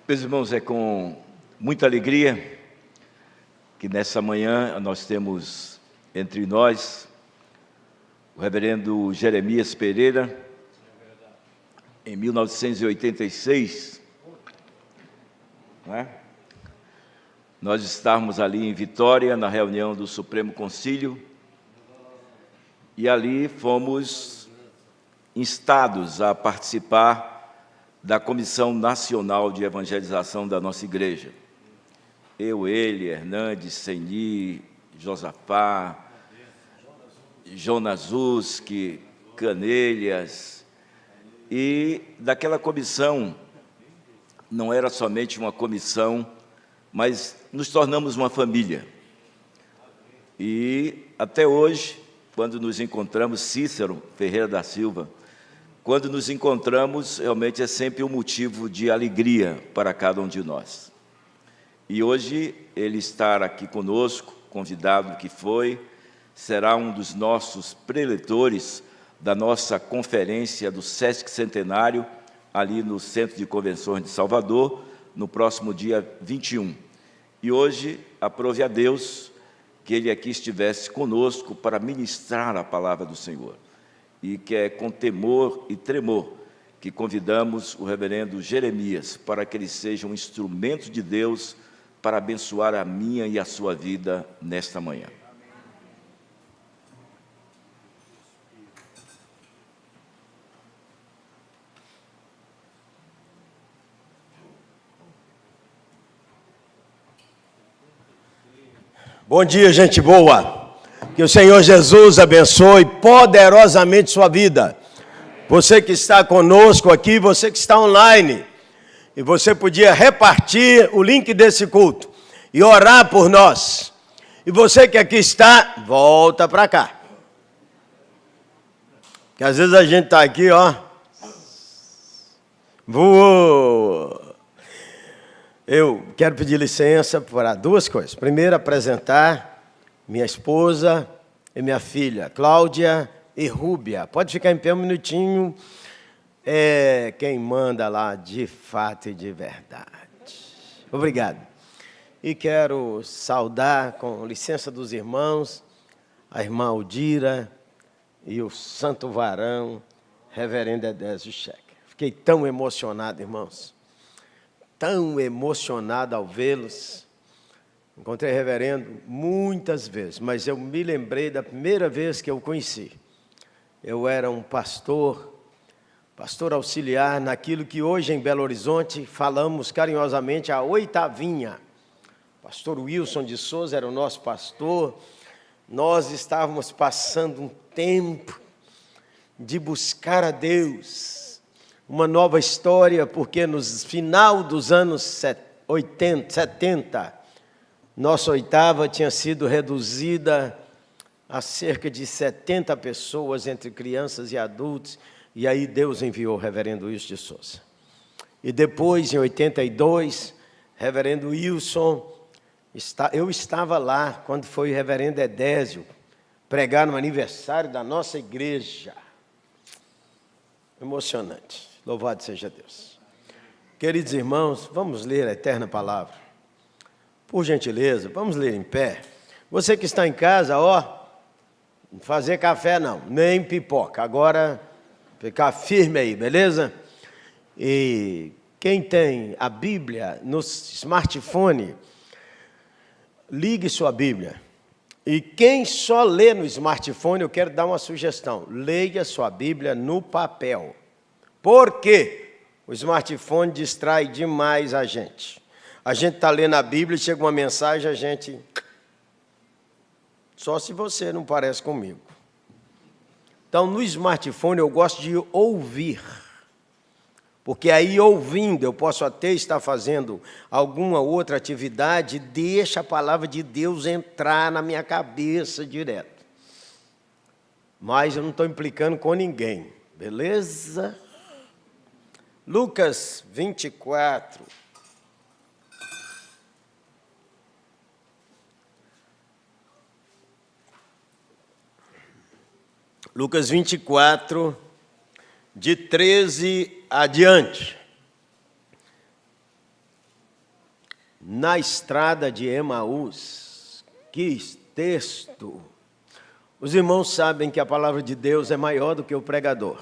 Meus irmãos, é com muita alegria que nessa manhã nós temos entre nós o reverendo Jeremias Pereira, em 1986, né? Nós estávamos ali em Vitória, na reunião do Supremo Concílio, e ali fomos instados a participar da Comissão Nacional de Evangelização da nossa igreja. Eu, ele, Hernandes, Seni, Josafá, Jonas Uski, Canelhas. E daquela comissão, não era somente uma comissão, mas nos tornamos uma família. E até hoje, quando nos encontramos, Cícero Ferreira da Silva, quando nos encontramos, realmente é sempre um motivo de alegria para cada um de nós. E hoje, ele estar aqui conosco, convidado que foi, será um dos nossos preletores da nossa conferência do Sesc Centenário, ali no Centro de Convenções de Salvador, no próximo dia 21. E hoje, aprove a Deus que ele aqui estivesse conosco para ministrar a palavra do Senhor. E que é com temor e tremor que convidamos o reverendo Jeremias para que ele seja um instrumento de Deus para abençoar a minha e a sua vida nesta manhã. Bom dia, gente boa. Que o Senhor Jesus abençoe poderosamente sua vida. Você que está conosco aqui, você que está online. E você podia repartir o link desse culto e orar por nós. E você que aqui está, volta para cá. Porque às vezes a gente está aqui, ó. Voou. Eu quero pedir licença para duas coisas. Primeiro, apresentar minha esposa e minha filha, Cláudia e Rúbia. Pode ficar em pé um minutinho. É quem manda lá de fato e de verdade. Obrigado. E quero saudar, com licença dos irmãos, a irmã Aldira e o santo varão, reverendo Edésio Cheque. Fiquei tão emocionado, irmãos. Tão emocionado ao vê-los. Encontrei o reverendo muitas vezes, mas eu me lembrei da primeira vez que eu o conheci. Eu era um pastor auxiliar naquilo que hoje em Belo Horizonte falamos carinhosamente a oitavinha. Pastor Wilson de Souza era o nosso pastor. Nós estávamos passando um tempo de buscar a Deus. Uma nova história, porque no final dos anos 70, nossa oitava tinha sido reduzida a cerca de 70 pessoas, entre crianças e adultos, e aí Deus enviou o reverendo Wilson de Souza. E depois, em 82, reverendo Wilson, eu estava lá, quando foi o reverendo Edésio, pregar no aniversário da nossa igreja. Emocionante. Louvado seja Deus. Queridos irmãos, vamos ler a eterna palavra. Por gentileza, vamos ler em pé. Você que está em casa, ó, não fazer café não, nem pipoca. Agora, ficar firme aí, beleza? E quem tem a Bíblia no smartphone, ligue sua Bíblia. E quem só lê no smartphone, eu quero dar uma sugestão. Leia sua Bíblia no papel. Por quê? O smartphone distrai demais a gente. A gente está lendo a Bíblia, chega uma mensagem, a gente... Só se você não parece comigo. Então, no smartphone, eu gosto de ouvir. Porque aí, ouvindo, eu posso até estar fazendo alguma outra atividade, deixa a palavra de Deus entrar na minha cabeça direto. Mas eu não estou implicando com ninguém, beleza? Lucas 24. Lucas 24, de 13 adiante. na estrada de Emaús. Que texto! Os irmãos sabem que a palavra de Deus é maior do que o pregador.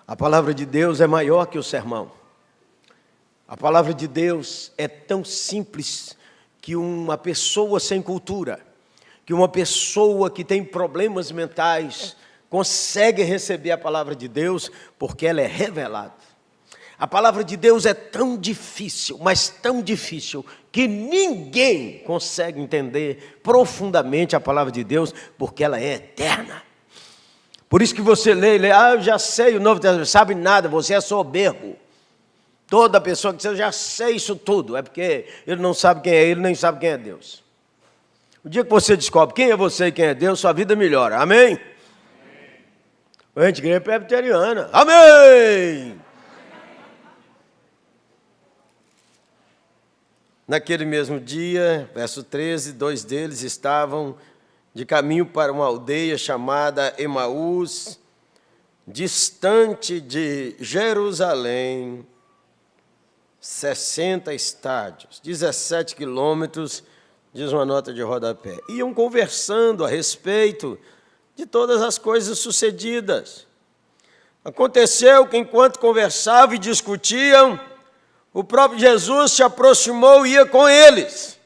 A palavra de Deus é maior que o sermão. A palavra de Deus é tão simples que uma pessoa sem cultura, que uma pessoa que tem problemas mentais, consegue receber a palavra de Deus porque ela é revelada. A palavra de Deus é tão difícil, mas tão difícil, que ninguém consegue entender profundamente a palavra de Deus, porque ela é eterna. Por isso que você lê, eu já sei o Novo Testamento, sabe nada, você é soberbo. Toda pessoa que diz, eu já sei isso tudo, é porque ele não sabe quem é ele, nem sabe quem é Deus. O dia que você descobre quem é você e quem é Deus, sua vida melhora, amém? A gente igreja presbiteriana, amém! Naquele mesmo dia, verso 13, 2 deles estavam de caminho para uma aldeia chamada Emaús, distante de Jerusalém, 60 estádios, 17 quilômetros, diz uma nota de rodapé. Iam conversando a respeito de todas as coisas sucedidas. Aconteceu que, enquanto conversavam e discutiam, o próprio Jesus se aproximou e ia com eles.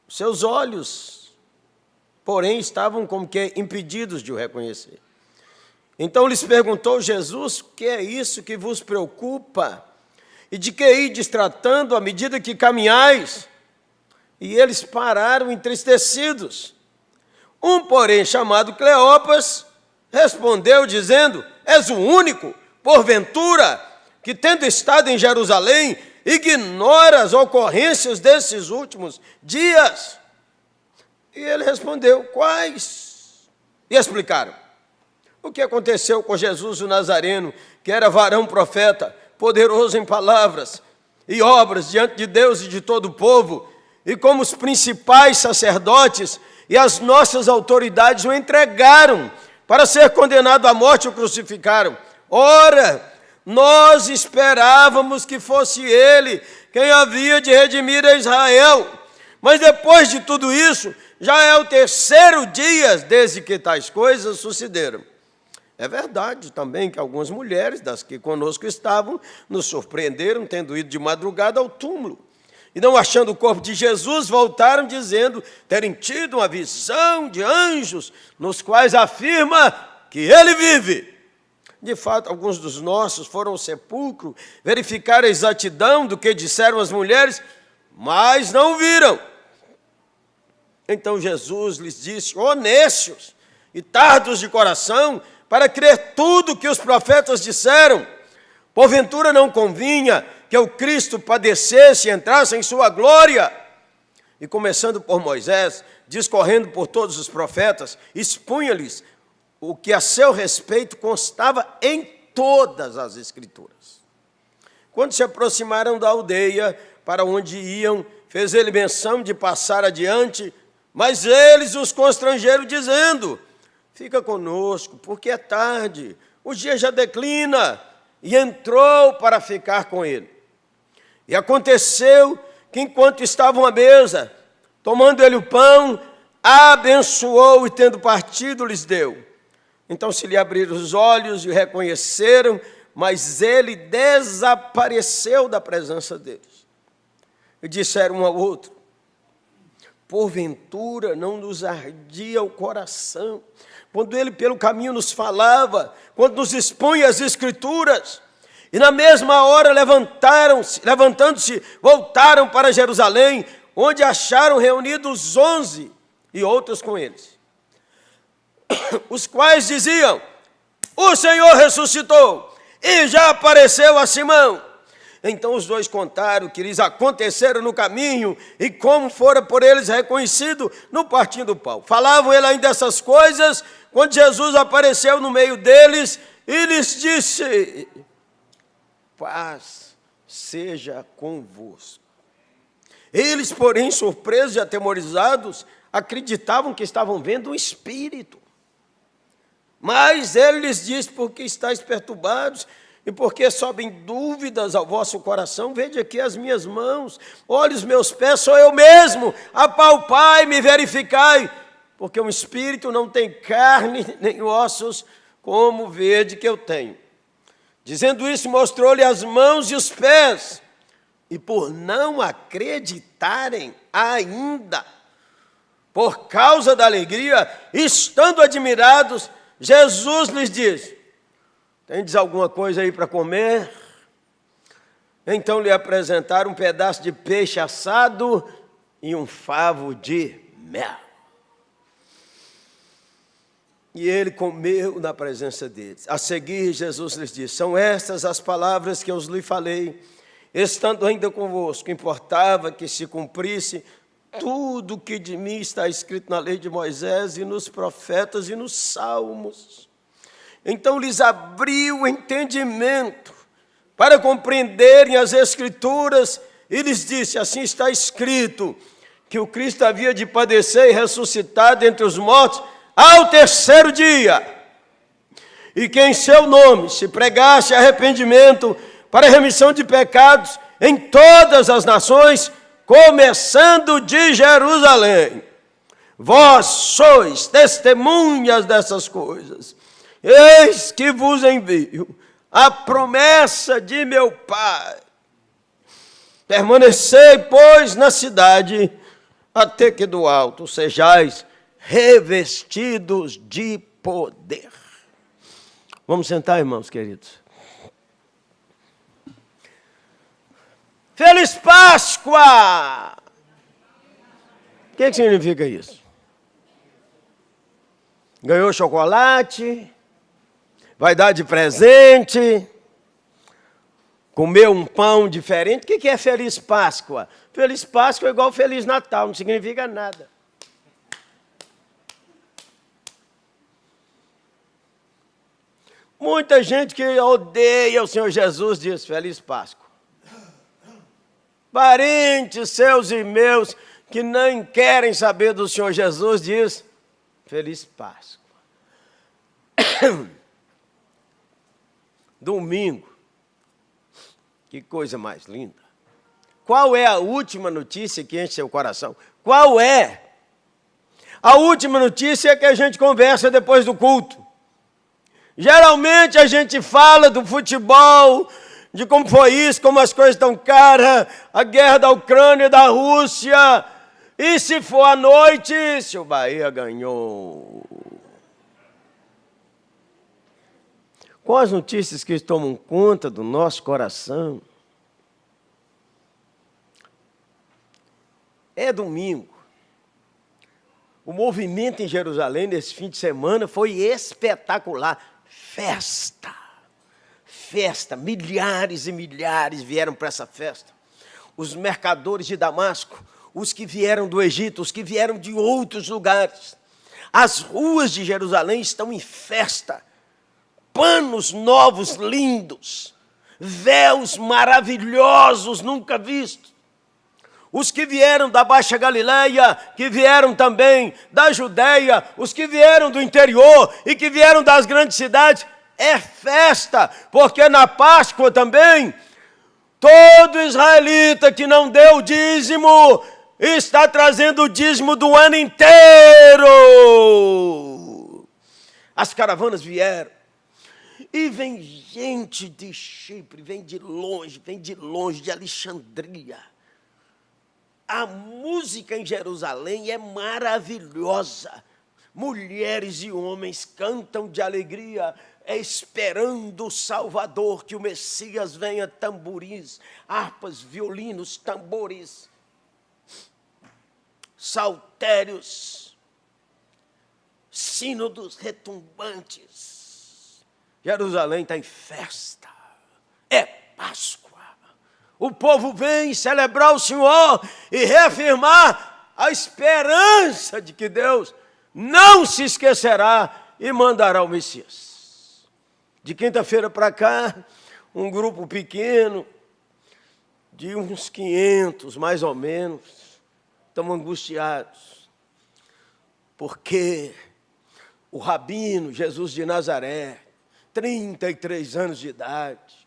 Seus olhos, porém, estavam como que impedidos de o reconhecer. Então lhes perguntou Jesus, o que é isso que vos preocupa? E de que ides tratando à medida que caminhais? E eles pararam entristecidos. Um, porém, chamado Cleopas, respondeu dizendo, és o único, porventura, que tendo estado em Jerusalém, ignora as ocorrências desses últimos dias? E ele respondeu, quais? E explicaram. O que aconteceu com Jesus o Nazareno, que era varão profeta, poderoso em palavras e obras diante de Deus e de todo o povo, e como os principais sacerdotes e as nossas autoridades o entregaram para ser condenado à morte e o crucificaram. Ora, nós esperávamos que fosse ele quem havia de redimir a Israel. Mas depois de tudo isso, já é o 3º dia desde que tais coisas sucederam. É verdade também que algumas mulheres, das que conosco estavam, nos surpreenderam, tendo ido de madrugada ao túmulo. E não achando o corpo de Jesus, voltaram dizendo terem tido uma visão de anjos, nos quais afirma que ele vive. De fato, alguns dos nossos foram ao sepulcro, verificaram a exatidão do que disseram as mulheres, mas não viram. Então Jesus lhes disse, nécios e tardos de coração, para crer tudo que os profetas disseram. Porventura não convinha que o Cristo padecesse e entrasse em sua glória? E começando por Moisés, discorrendo por todos os profetas, expunha-lhes o que a seu respeito constava em todas as Escrituras. Quando se aproximaram da aldeia para onde iam, fez ele menção de passar adiante, mas eles os constrangeram, dizendo, fica conosco, porque é tarde, o dia já declina, e entrou para ficar com ele. E aconteceu que, enquanto estavam à mesa, tomando ele o pão, abençoou e, tendo partido, lhes deu. Então se lhe abriram os olhos e o reconheceram, mas ele desapareceu da presença deles. E disseram um ao outro, porventura não nos ardia o coração, quando ele pelo caminho nos falava, quando nos expunha as Escrituras, e na mesma hora levantando-se, voltaram para Jerusalém, onde acharam reunidos 11 e outros com eles, os quais diziam, o Senhor ressuscitou e já apareceu a Simão. Então os dois contaram o que lhes aconteceram no caminho e como fora por eles reconhecido no partir do pão. Falavam ele ainda dessas coisas, quando Jesus apareceu no meio deles e lhes disse, paz seja convosco. Eles, porém, surpresos e atemorizados, acreditavam que estavam vendo um espírito. Mas ele lhes disse, por que estáis perturbados? E porque sobem dúvidas ao vosso coração, vede aqui as minhas mãos, olhe os meus pés, sou eu mesmo, apalpai-me, verificai, porque um espírito não tem carne nem ossos, como vede que eu tenho. Dizendo isso, mostrou-lhe as mãos e os pés, e por não acreditarem ainda, por causa da alegria, estando admirados, Jesus lhes disse: tendes alguma coisa aí para comer? Então lhe apresentaram um pedaço de peixe assado e um favo de mel. E ele comeu na presença deles. A seguir, Jesus lhes disse: são estas as palavras que eu lhe falei, estando ainda convosco. Importava que se cumprisse tudo o que de mim está escrito na lei de Moisés e nos profetas e nos salmos. Então lhes abriu o entendimento para compreenderem as Escrituras e lhes disse: assim está escrito, que o Cristo havia de padecer e ressuscitar dentre os mortos ao terceiro dia, e que em seu nome se pregasse arrependimento para remissão de pecados em todas as nações, começando de Jerusalém. Vós sois testemunhas dessas coisas. Eis que vos envio a promessa de meu Pai. Permanecei, pois, na cidade, até que do alto sejais revestidos de poder. Vamos sentar, irmãos queridos. Feliz Páscoa! O que significa isso? Ganhou chocolate? Vai dar de presente, comeu um pão diferente. O que é Feliz Páscoa? Feliz Páscoa é igual Feliz Natal, não significa nada. Muita gente que odeia o Senhor Jesus diz Feliz Páscoa. Parentes seus e meus que nem querem saber do Senhor Jesus diz Feliz Páscoa. Domingo, que coisa mais linda. Qual é a última notícia que enche seu coração? Qual é? A última notícia é que a gente conversa depois do culto. Geralmente a gente fala do futebol, de como foi isso, como as coisas estão caras, a guerra da Ucrânia e da Rússia. E se for à noite, se o Bahia ganhou. Com as notícias que tomam conta do nosso coração. É domingo. O movimento em Jerusalém nesse fim de semana foi espetacular. Festa. Festa. Milhares e milhares vieram para essa festa. Os mercadores de Damasco, os que vieram do Egito, os que vieram de outros lugares. As ruas de Jerusalém estão em festa. Panos novos, lindos, véus maravilhosos, nunca vistos. Os que vieram da Baixa Galileia, que vieram também da Judeia, os que vieram do interior e que vieram das grandes cidades, é festa, porque na Páscoa também, todo israelita que não deu o dízimo, está trazendo o dízimo do ano inteiro. As caravanas vieram. E vem gente de Chipre, vem de longe, de Alexandria. A música em Jerusalém é maravilhosa. Mulheres e homens cantam de alegria, esperando o Salvador, que o Messias venha, tamboris, harpas, violinos, tambores, saltérios, sínodos retumbantes. Jerusalém está em festa, é Páscoa. O povo vem celebrar o Senhor e reafirmar a esperança de que Deus não se esquecerá e mandará o Messias. De quinta-feira para cá, um grupo pequeno, de uns 500 mais ou menos, estamos angustiados, porque o rabino Jesus de Nazaré 33 anos de idade,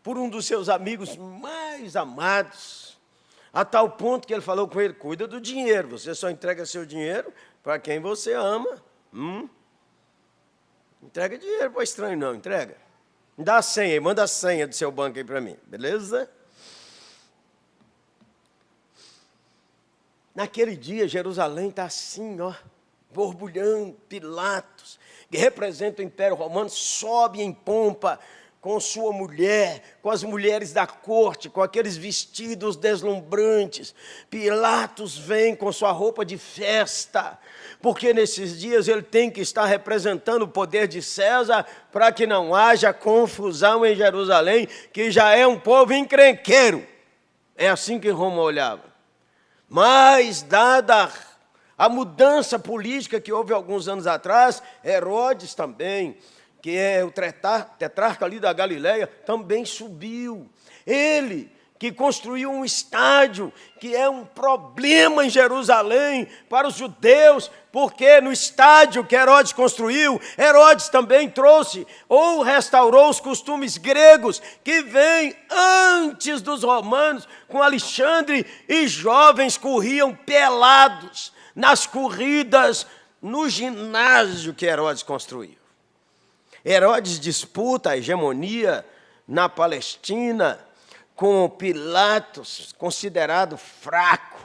por um dos seus amigos mais amados, a tal ponto que ele falou com ele: cuida do dinheiro, você só entrega seu dinheiro para quem você ama. Entrega dinheiro para estranho não, entrega. Me dá a senha, manda a senha do seu banco aí para mim, beleza? Naquele dia, Jerusalém está assim, ó, borbulhando. Pilatos, que representa o Império Romano, sobe em pompa com sua mulher, com as mulheres da corte, com aqueles vestidos deslumbrantes. Pilatos vem com sua roupa de festa, porque nesses dias ele tem que estar representando o poder de César, para que não haja confusão em Jerusalém, que já é um povo encrenqueiro. É assim que Roma olhava. Mas, dada a mudança política que houve alguns anos atrás, Herodes também, que é o tetrarca ali da Galileia, também subiu. Ele, que construiu um estádio, que é um problema em Jerusalém para os judeus, porque no estádio que Herodes construiu, Herodes também trouxe ou restaurou os costumes gregos, que vêm antes dos romanos, com Alexandre, e jovens corriam pelados nas corridas no ginásio que Herodes construiu. Herodes disputa a hegemonia na Palestina com Pilatos, considerado fraco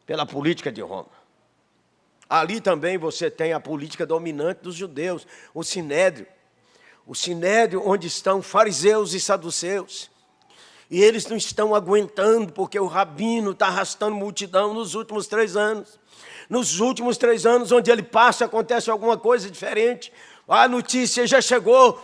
pela política de Roma. Ali também você tem a política dominante dos judeus, o Sinédrio. O Sinédrio onde estão fariseus e saduceus. E eles não estão aguentando, porque o rabino está arrastando multidão nos últimos 3 anos. Nos últimos 3 anos, onde ele passa, acontece alguma coisa diferente. A notícia já chegou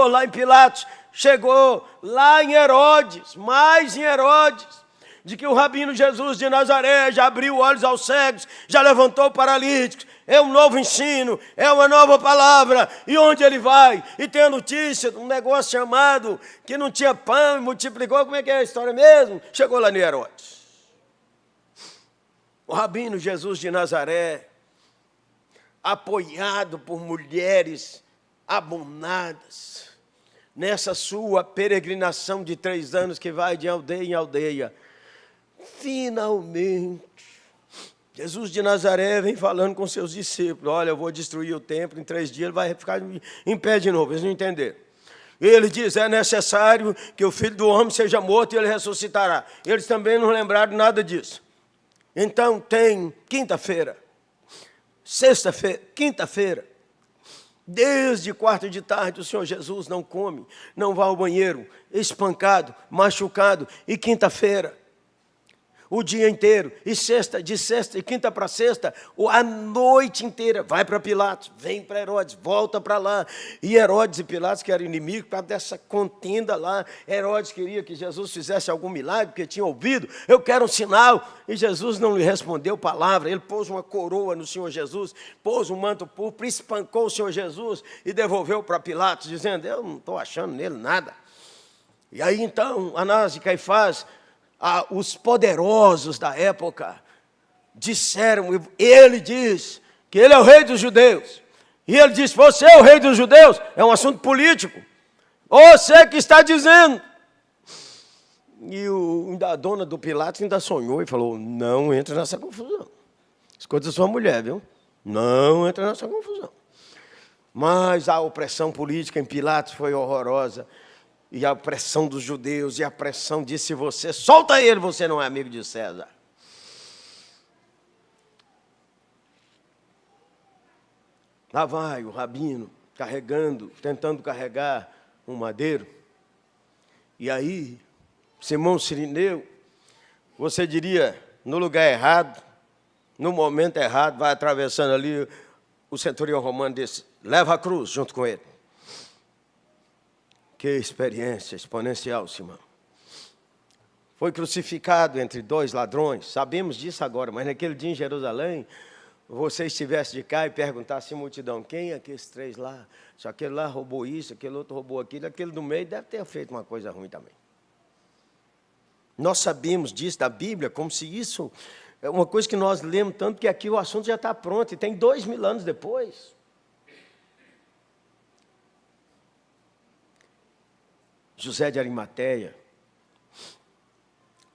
lá em Pilatos, chegou lá em Herodes, mais em Herodes, de que o rabino Jesus de Nazaré já abriu olhos aos cegos, já levantou paralíticos. É um novo ensino, é uma nova palavra. E onde ele vai? E tem a notícia de um negócio chamado que não tinha pão e multiplicou. Como é que é a história mesmo? Chegou lá em Herodes. O rabino Jesus de Nazaré, apoiado por mulheres abonadas, nessa sua peregrinação de 3 anos que vai de aldeia em aldeia, finalmente, Jesus de Nazaré vem falando com seus discípulos: olha, eu vou destruir o templo, em 3 dias ele vai ficar em pé de novo. Eles não entenderam. Ele diz: é necessário que o Filho do Homem seja morto e ele ressuscitará. Eles também não lembraram nada disso. Então tem quinta-feira, sexta-feira, quinta-feira, desde quarta de tarde o Senhor Jesus não come, não vai ao banheiro, espancado, machucado. E quinta-feira, o dia inteiro, e de sexta e quinta para sexta, a noite inteira, vai para Pilatos, vem para Herodes, volta para lá. E Herodes e Pilatos, que eram inimigos, por causa dessa contenda lá, Herodes queria que Jesus fizesse algum milagre, porque tinha ouvido: eu quero um sinal. E Jesus não lhe respondeu palavra. Ele pôs uma coroa no Senhor Jesus, pôs um manto púrpura, espancou o Senhor Jesus e devolveu para Pilatos, dizendo: eu não estou achando nele nada. E aí então, Anás e Caifás, os poderosos da época, disseram: ele diz que ele é o rei dos judeus. E ele disse: você é o rei dos judeus? É um assunto político. Você que está dizendo. E a dona do Pilatos ainda sonhou e falou: não entra nessa confusão. Escuta sua mulher, viu? Não entra nessa confusão. Mas a opressão política em Pilatos foi horrorosa. E a pressão dos judeus, e a pressão disse: você solta ele, você não é amigo de César. Lá vai o rabino, tentando carregar um madeiro. E aí, Simão Cirineu, você diria, no lugar errado, no momento errado, vai atravessando ali, o centurião romano disse: leva a cruz junto com ele. Que experiência exponencial, Simão. Foi crucificado entre 2 ladrões. Sabemos disso agora, mas naquele dia em Jerusalém, você estivesse de cá e perguntasse à multidão: quem é aqueles 3 lá? Se aquele lá roubou isso, aquele outro roubou aquilo, aquele do meio deve ter feito uma coisa ruim também. Nós sabemos disso da Bíblia, como se isso é uma coisa que nós lemos tanto, que aqui o assunto já está pronto, e tem 2000 anos depois. José de Arimateia,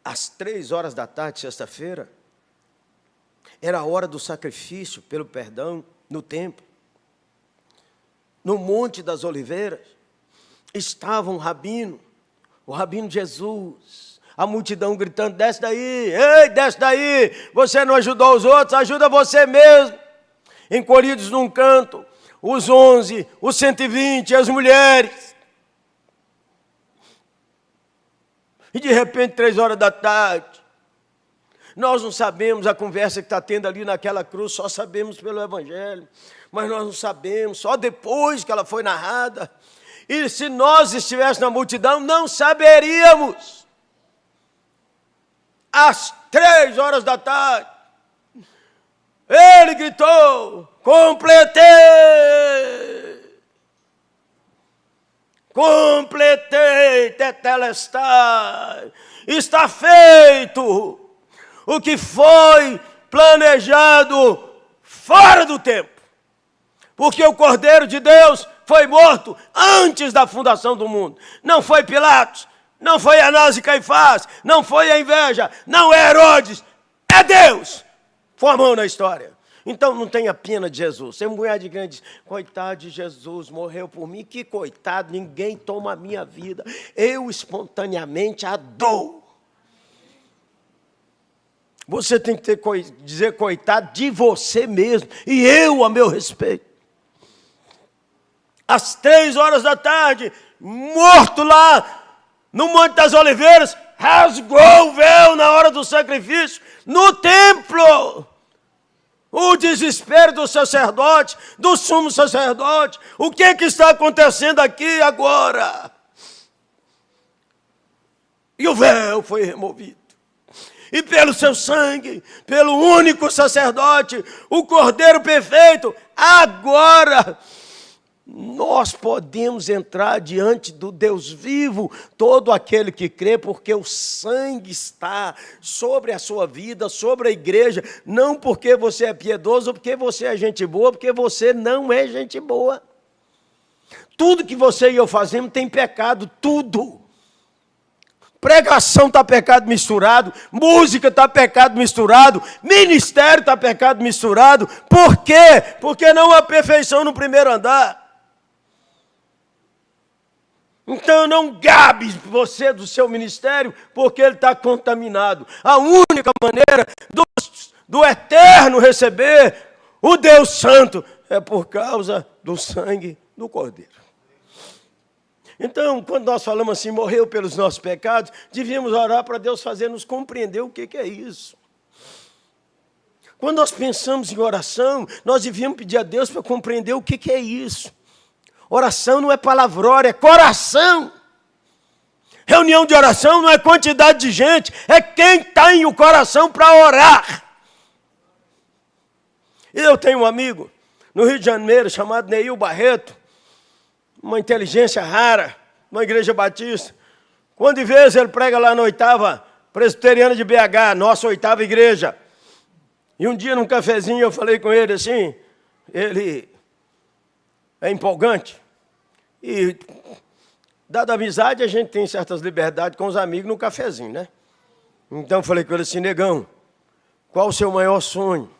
às 3 horas da tarde, sexta-feira, era a hora do sacrifício pelo perdão no templo. No Monte das Oliveiras, estava um rabino, o rabino Jesus, a multidão gritando: desce daí, ei, desce daí, você não ajudou os outros, ajuda você mesmo. Encolhidos num canto, os 11, os 120, as mulheres. E de repente, 3 horas da tarde, nós não sabemos a conversa que está tendo ali naquela cruz, só sabemos pelo Evangelho, mas nós não sabemos, só depois que ela foi narrada. E se nós estivéssemos na multidão, não saberíamos. Às 3 horas da tarde, ele gritou: completei! Completei, tetelestai! Está feito o que foi planejado fora do tempo. Porque o Cordeiro de Deus foi morto antes da fundação do mundo. Não foi Pilatos, não foi Anás e Caifás, não foi a inveja, não é Herodes, é Deus. Formou na história. Então não tenha pena de Jesus. Você é mulher de grande diz: coitado de Jesus, morreu por mim. Que coitado, ninguém toma a minha vida. Eu espontaneamente a dou. Você tem que dizer coitado de você mesmo. E eu a meu respeito. Às 3 horas da tarde, morto lá no Monte das Oliveiras, rasgou o véu na hora do sacrifício, no templo. O desespero do sacerdote, do sumo sacerdote. O que está acontecendo aqui agora? E o véu foi removido. E pelo seu sangue, pelo único sacerdote, o Cordeiro perfeito, agora nós podemos entrar diante do Deus vivo, todo aquele que crê, porque o sangue está sobre a sua vida, sobre a igreja, não porque você é piedoso, ou porque você é gente boa, porque você não é gente boa. Tudo que você e eu fazemos tem pecado, tudo. Pregação está pecado misturado, música está pecado misturado, ministério está pecado misturado. Por quê? Porque não há perfeição no primeiro andar. Então não gabe você do seu ministério, porque ele está contaminado. A única maneira do eterno receber o Deus Santo é por causa do sangue do Cordeiro. Então, quando nós falamos assim, morreu pelos nossos pecados, devíamos orar para Deus fazer nos compreender o que é isso. Quando nós pensamos em oração, nós devíamos pedir a Deus para compreender o que é isso. Oração não é palavrória, é coração. Reunião de oração não é quantidade de gente, é quem tem o coração para orar. Eu tenho um amigo no Rio de Janeiro chamado Neil Barreto, uma inteligência rara, numa igreja batista. Quando de vez ele prega lá na 8ª presbiteriana de BH, nossa 8ª igreja. E um dia num cafezinho eu falei com ele assim, ele é empolgante. E, dada a amizade, a gente tem certas liberdades com os amigos no cafezinho, né? Então eu falei com ele assim: negão, qual o seu maior sonho?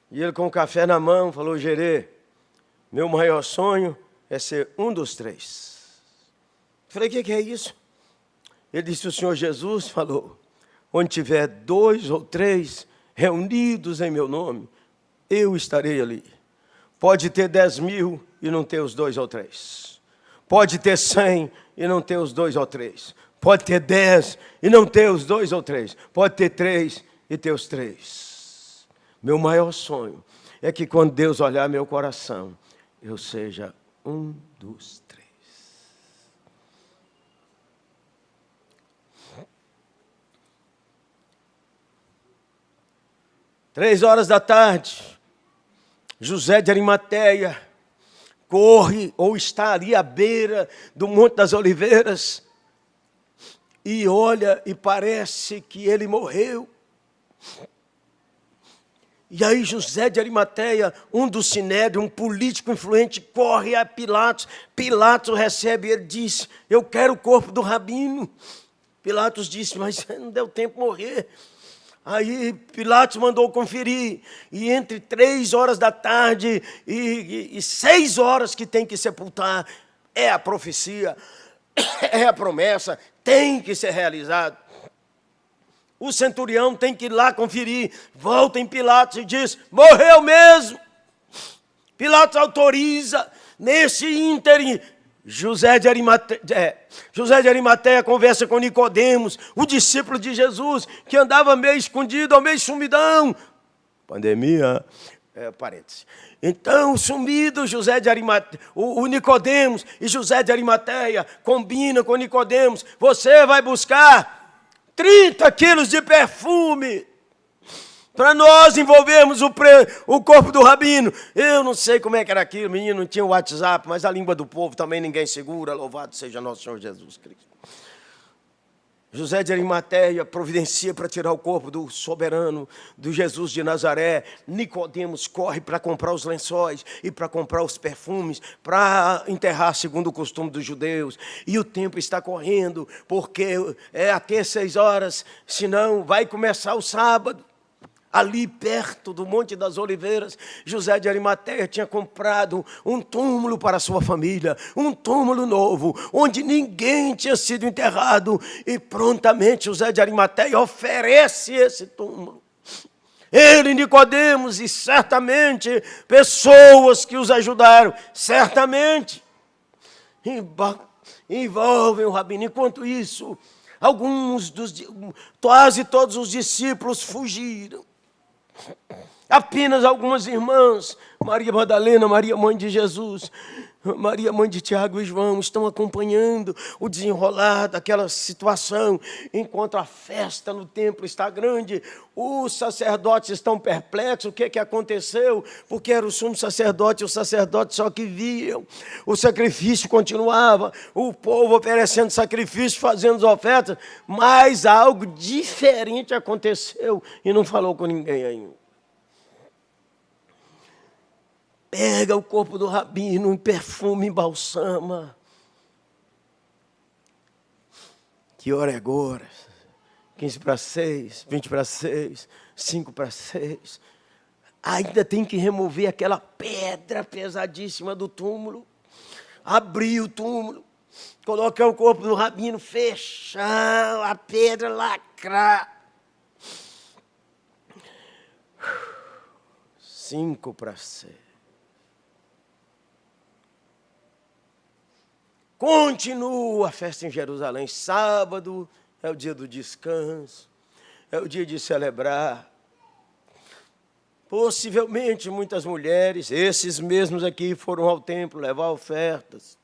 E ele com o café na mão falou: Gerê, meu maior sonho é ser um dos 3. Eu falei: o que é isso? Ele disse: o Senhor Jesus falou: onde tiver 2 ou 3 reunidos em meu nome, eu estarei ali. Pode ter 10.000 e não ter os 2 ou 3. Pode ter 100 e não ter os 2 ou 3. Pode ter 10 e não ter os 2 ou 3. Pode ter 3 e ter os 3. Meu maior sonho é que quando Deus olhar meu coração, eu seja um dos 3. Três horas da tarde, José de Arimateia corre ou está ali à beira do Monte das Oliveiras e olha e parece que ele morreu. E aí José de Arimateia, um do Sinédrio, um político influente, corre a Pilatos. Pilatos recebe, ele diz, eu quero o corpo do rabino. Pilatos disse, mas não deu tempo de morrer. Aí Pilatos mandou conferir, e entre 3 horas da tarde e 6 horas que tem que sepultar, é a profecia, é a promessa, tem que ser realizado. O centurião tem que ir lá conferir, volta em Pilatos e diz, morreu mesmo. Pilatos autoriza, nesse ínterim, José de Arimateia conversa com Nicodemos, o discípulo de Jesus, que andava meio escondido, meio sumidão. Pandemia, parênteses. Então, sumido, José de Arimateia, o Nicodemos e José de Arimateia combina com Nicodemos, você vai buscar 30 quilos de perfume para nós envolvermos o corpo do rabino. Eu não sei como é que era aquilo, o menino não tinha o WhatsApp, mas a língua do povo também ninguém segura, louvado seja nosso Senhor Jesus Cristo. José de Arimateia providencia para tirar o corpo do soberano, do Jesus de Nazaré. Nicodemos corre para comprar os lençóis e para comprar os perfumes, para enterrar segundo o costume dos judeus. E o tempo está correndo, porque é até 6 horas, senão vai começar o sábado. Ali perto do Monte das Oliveiras, José de Arimateia tinha comprado um túmulo para a sua família, um túmulo novo, onde ninguém tinha sido enterrado. E prontamente José de Arimateia oferece esse túmulo. Ele, Nicodemos e certamente pessoas que os ajudaram, certamente envolvem o rabino. Enquanto isso, quase todos os discípulos fugiram. Apenas algumas irmãs, Maria Madalena, Maria mãe de Jesus, Maria mãe de Tiago e João, estão acompanhando o desenrolar daquela situação, enquanto a festa no templo está grande. Os sacerdotes estão perplexos, o que aconteceu? Porque era o sumo sacerdote, e os sacerdotes só que viam. O sacrifício continuava, o povo oferecendo sacrifício, fazendo ofertas, mas algo diferente aconteceu e não falou com ninguém ainda. Pega o corpo do rabino, em perfume, embalsama. Que hora é agora? 15 para 6, 20 para 6, 5 para 6. Ainda tem que remover aquela pedra pesadíssima do túmulo. Abrir o túmulo. Colocar o corpo do rabino, fechar a pedra, lacrar. 5 para 6. Continua a festa em Jerusalém. Sábado é o dia do descanso, é o dia de celebrar. Possivelmente muitas mulheres, esses mesmos aqui, foram ao templo levar ofertas,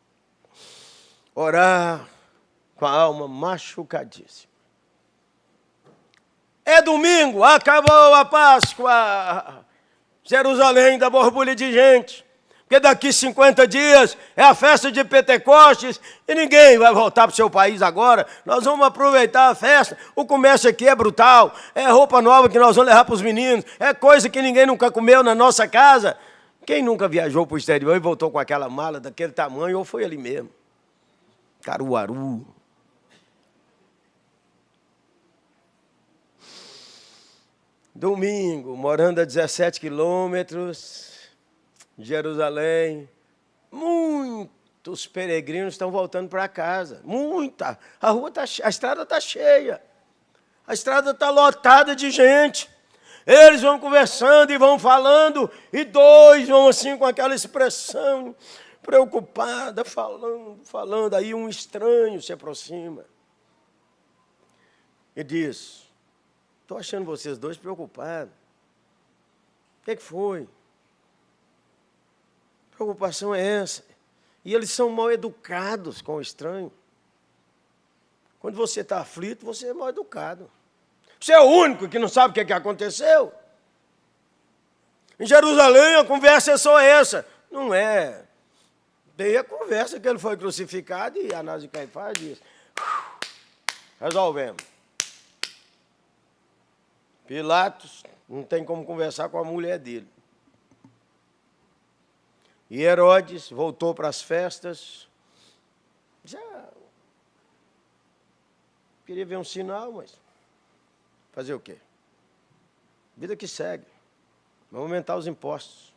orar com a alma machucadíssima. É domingo, acabou a Páscoa. Jerusalém dá borbulha de gente. Porque daqui 50 dias é a festa de Pentecostes e ninguém vai voltar para o seu país agora. Nós vamos aproveitar a festa. O comércio aqui é brutal. É roupa nova que nós vamos levar para os meninos. É coisa que ninguém nunca comeu na nossa casa. Quem nunca viajou para o exterior e voltou com aquela mala daquele tamanho, ou foi ali mesmo? Caruaru. Domingo, morando a 17 quilômetros... Jerusalém, muitos peregrinos estão voltando para casa, muita. A estrada está cheia, a estrada está lotada de gente. Eles vão conversando e vão falando, e 2 vão assim com aquela expressão preocupada, falando. Aí um estranho se aproxima e diz, estou achando vocês 2 preocupados. O que foi? A preocupação é essa. E eles são mal educados com o estranho. Quando você está aflito, você é mal educado. Você é o único que não sabe o que aconteceu. Em Jerusalém, a conversa é só essa. Não é. Daí a conversa que ele foi crucificado e Anás e Caifás diz, resolvemos. Pilatos não tem como conversar com a mulher dele. E Herodes voltou para as festas. Já queria ver um sinal, mas fazer o quê? Vida que segue. Vamos aumentar os impostos.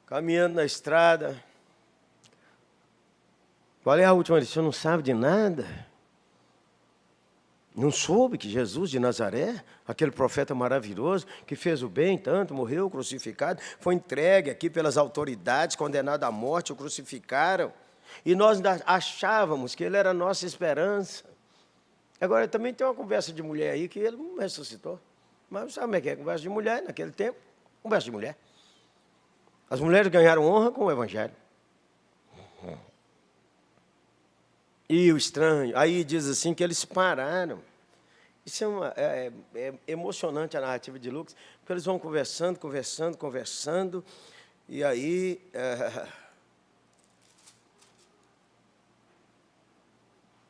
Caminhando na estrada. Qual é a última lição? Você não sabe de nada? Não soube que Jesus de Nazaré, aquele profeta maravilhoso, que fez o bem tanto, morreu crucificado, foi entregue aqui pelas autoridades, condenado à morte, o crucificaram. E nós achávamos que ele era a nossa esperança. Agora, também tem uma conversa de mulher aí que ele não ressuscitou. Mas sabe como é que é? Conversa de mulher, naquele tempo, conversa de mulher. As mulheres ganharam honra com o Evangelho. E o estranho, aí diz assim que eles pararam. Isso é emocionante a narrativa de Lucas, porque eles vão conversando, e aí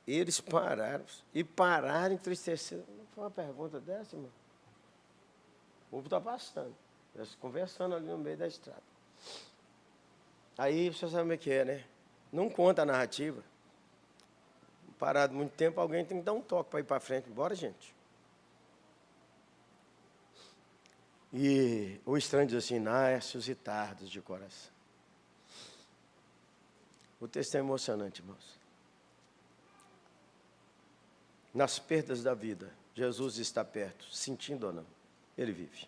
eles pararam entristecidos. Não foi uma pergunta dessa, irmão? O povo está passando, eles conversando ali no meio da estrada. Aí você sabe como é que é, né? Não conta a narrativa. Parado muito tempo, alguém tem que dar um toque para ir para frente. Bora, gente. E o estranho diz assim, nárcios e tardos de coração. O texto é emocionante, irmãos. Nas perdas da vida, Jesus está perto, sentindo ou não, ele vive.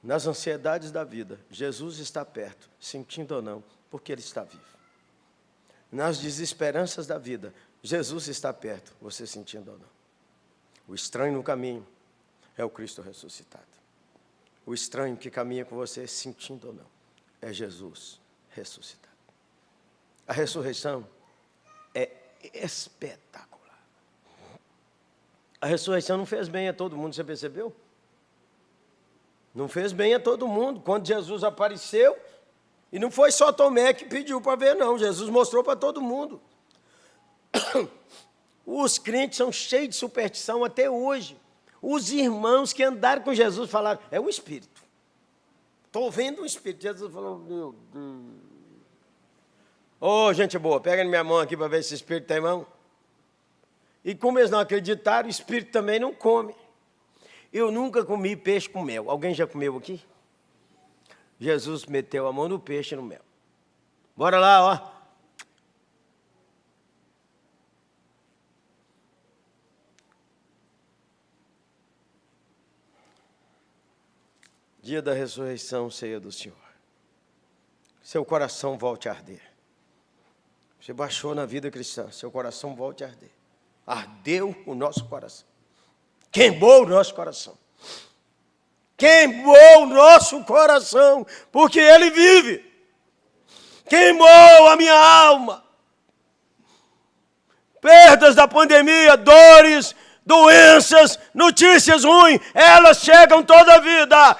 Nas ansiedades da vida, Jesus está perto, sentindo ou não, porque ele está vivo. Nas desesperanças da vida, Jesus está perto, você sentindo ou não. O estranho no caminho é o Cristo ressuscitado. O estranho que caminha com você, sentindo ou não, é Jesus ressuscitado. A ressurreição é espetacular. A ressurreição não fez bem a todo mundo, você percebeu? Não fez bem a todo mundo. Quando Jesus apareceu, e não foi só Tomé que pediu para ver, não. Jesus mostrou para todo mundo. Os crentes são cheios de superstição até hoje. Os irmãos que andaram com Jesus falaram, é um espírito. Estou vendo um espírito. Jesus falou, meu Deus. Ô, gente boa, pega na minha mão aqui para ver se esse espírito tem mão. E como eles não acreditaram, o espírito também não come. Eu nunca comi peixe com mel. Alguém já comeu aqui? Jesus meteu a mão no peixe e no mel. Bora lá, ó. Dia da ressurreição, ceia do Senhor. Seu coração volte a arder. Você baixou na vida cristã, seu coração volte a arder. Ardeu o nosso coração. Queimou o nosso coração. Queimou o nosso coração, porque Ele vive. Queimou a minha alma. Perdas da pandemia, dores, doenças, notícias ruins, elas chegam toda a vida.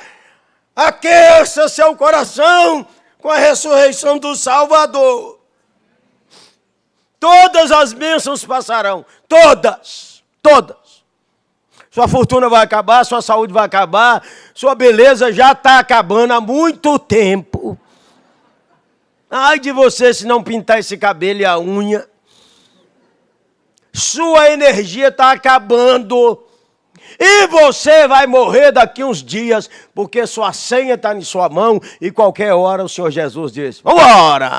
Aqueça seu coração com a ressurreição do Salvador. Todas as bênçãos passarão, todas. Sua fortuna vai acabar, sua saúde vai acabar, sua beleza já está acabando há muito tempo. Ai de você se não pintar esse cabelo e a unha. Sua energia está acabando. E você vai morrer daqui uns dias, porque sua senha está em sua mão e qualquer hora o Senhor Jesus diz, vamos embora.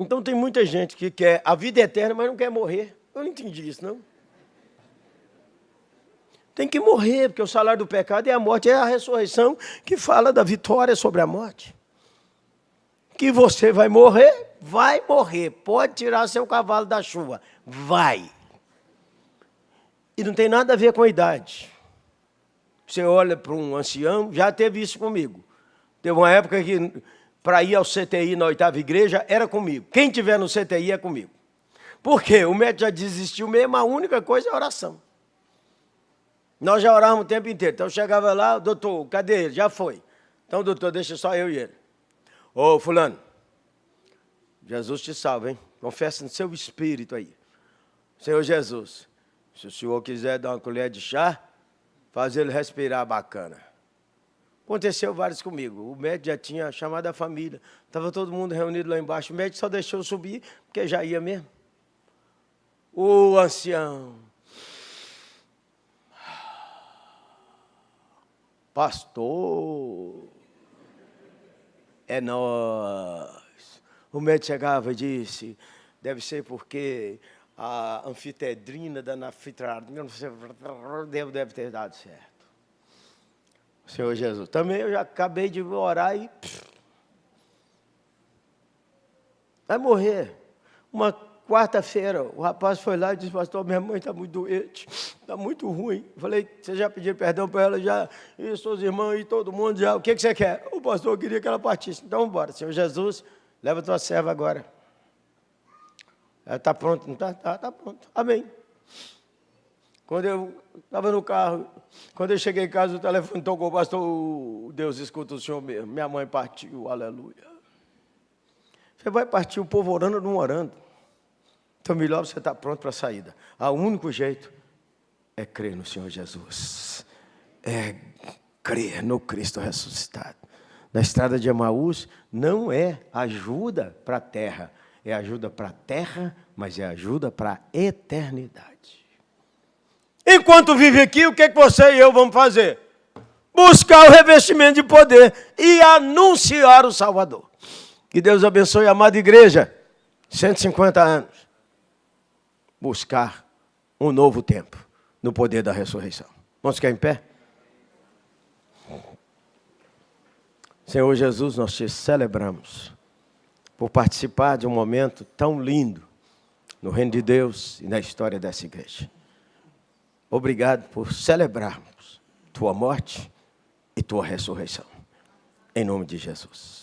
Então tem muita gente que quer a vida eterna, mas não quer morrer. Eu não entendi isso, não. Tem que morrer, porque o salário do pecado é a morte, é a ressurreição que fala da vitória sobre a morte. Que você vai morrer, pode tirar seu cavalo da chuva, vai. E não tem nada a ver com a idade. Você olha para um ancião, já teve isso comigo. Teve uma época que, para ir ao CTI na 8ª igreja, era comigo. Quem tiver no CTI é comigo. Por quê? O médico já desistiu mesmo, a única coisa é a oração. Nós já orávamos o tempo inteiro. Então eu chegava lá, doutor, cadê ele? Já foi. Então, doutor, deixa só eu e ele. Ô, fulano, Jesus te salva, hein? Confessa no seu espírito aí. Senhor Jesus, se o senhor quiser dar uma colher de chá, faz ele respirar bacana. Aconteceu vários comigo. O médico já tinha chamado a família. Estava todo mundo reunido lá embaixo. O médico só deixou eu subir, porque já ia mesmo. O ancião. Pastor. É nós. O médico chegava e disse, deve ser porque a anfitedrina da nafitradina deve ter dado certo. Senhor Jesus. Também eu já acabei de orar e... vai morrer. Uma quarta-feira, o rapaz foi lá e disse, pastor, minha mãe está muito doente, está muito ruim. Eu falei, você já pediu perdão para ela? Já, e seus irmãos e todo mundo já. O que você quer? O pastor queria que ela partisse. Então, vamos embora. Senhor Jesus, leva a tua serva agora. Ela está pronta, não está? Está pronto. Amém. Quando eu estava no carro, quando eu cheguei em casa, o telefone tocou, pastor, Deus escuta o senhor mesmo. Minha mãe partiu, aleluia. Você vai partir, o povo orando, não orando. Então, melhor você estar pronto para a saída. O único jeito é crer no Senhor Jesus. É crer no Cristo ressuscitado. Na estrada de Emaús, não é ajuda para a terra. É ajuda para a terra, mas é ajuda para a eternidade. Enquanto vive aqui, o que você e eu vamos fazer? Buscar o revestimento de poder e anunciar o Salvador. Que Deus abençoe a amada igreja. 150 anos. Buscar um novo tempo no poder da ressurreição. Vamos ficar em pé? Senhor Jesus, nós te celebramos por participar de um momento tão lindo no reino de Deus e na história dessa igreja. Obrigado por celebrarmos tua morte e tua ressurreição. Em nome de Jesus.